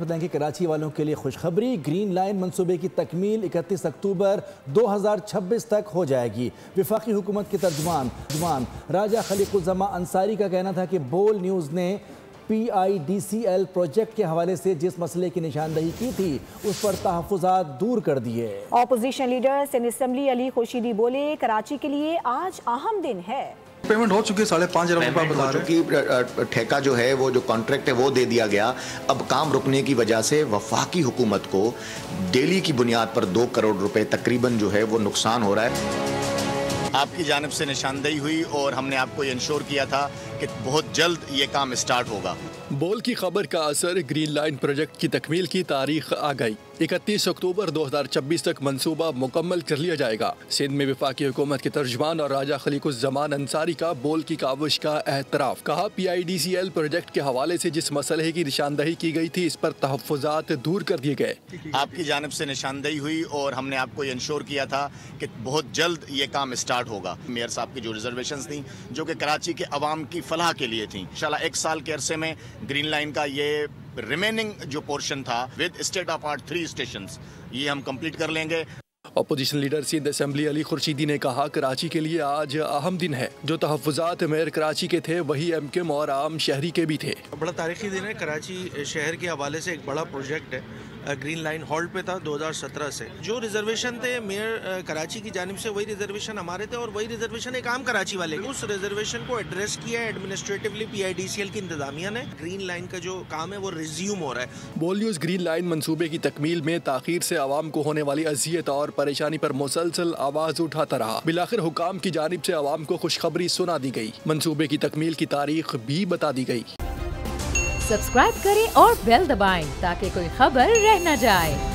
बताएं कि कराची वालों के लिए खुशखबरी, ग्रीन लाइन मंसूबे की तकमील 31 अक्टूबर 2026 तक हो जाएगी। वफाकी हुकूमत के तर्जुमान राजा खलीकुज़्ज़मा अंसारी का कहना था कि बोल न्यूज़ ने PIDCL प्रोजेक्ट के हवाले से जिस मसले की निशानदही की थी उस पर तहफ़्फ़ुज़ात दूर कर दिए। Opposition leader Sindh assembly Ali Khurshidi बोले, कराची के लिए आज अहम दिन है। पेमेंट हो चुकी है, 5.5 अरब रुपए बता रहे। ठेका जो है वो जो कॉन्ट्रैक्ट है वो दे दिया गया। अब काम रुकने की वजह से वफाकी हुकूमत को डेली की बुनियाद पर 2 करोड़ रुपए तकरीबन जो है वो नुकसान हो रहा है। आपकी जानिब से निशानदेही हुई और हमने आपको इंश्योर किया था कि बहुत जल्द ये काम स्टार्ट होगा। बोल की खबर का असर, ग्रीन लाइन प्रोजेक्ट की तकमील की तारीख आ गई। 31 अक्टूबर 2026 तक मंसूबा मुकम्मल कर लिया जाएगा। सिंध में वफाकी हुकूमत के तर्जुमान और राजा खलीकुज़्ज़मान अंसारी का बोल की काविश का एतराफ़। कहा, PIDCL प्रोजेक्ट के हवाले से जिस मसले की निशानदही की गई थी इस पर तहफ़्फ़ुज़ात दूर कर दिए गए। आपकी जानिब से निशानदेही हुई और हमने आपको इंश्योर किया था कि बहुत जल्द ये काम स्टार्ट होगा। मेयर साहब की जो रिजर्वेशंस थी जो कि कराची के अवाम की फलाह के लिए थी, इंशाल्लाह 1 साल के अरसे में ग्रीन लाइन का ये रिमेनिंग जो पोर्शन था with state of art 3 stations ये हम कंप्लीट कर लेंगे। Opposition leader Sindh assembly Ali Khurshidi ने कहा, कराची के लिए आज अहम दिन है। जो तहफ़्फ़ुज़ात मेयर कराची के थे वही MKM और आम शहरी के भी थे। बड़ा तारीखी दिन है। कराची शहर के हवाले से एक बड़ा प्रोजेक्ट है। ग्रीन लाइन हॉल्ट पे था 2017 से। जो रिजर्वेशन थे मेयर कराची की जानिब से वही रिजर्वेशन हमारे थे और वही रिजर्वेशन एक आम कराची वाले। उस रिजर्वेशन को एड्रेस किया है एडमिनिस्ट्रेटिवली PIDCL की इंतजामिया ने। ग्रीन लाइन का जो काम है वो रिज्यूम हो रहा है। बोल न्यूज़ ग्रीन लाइन मंसूबे की तकमील में ताखीर से आवाम को होने वाली अजियत और परेशानी पर मुसलसल आवाज उठाता रहा। बिलाखिर हुकाम की जानिब से आवाम को खुशखबरी सुना दी गई। मंसूबे की तकमील की तारीख भी बता दी गई। सब्सक्राइब करें और बेल दबाएं ताकि कोई खबर रह न जाए।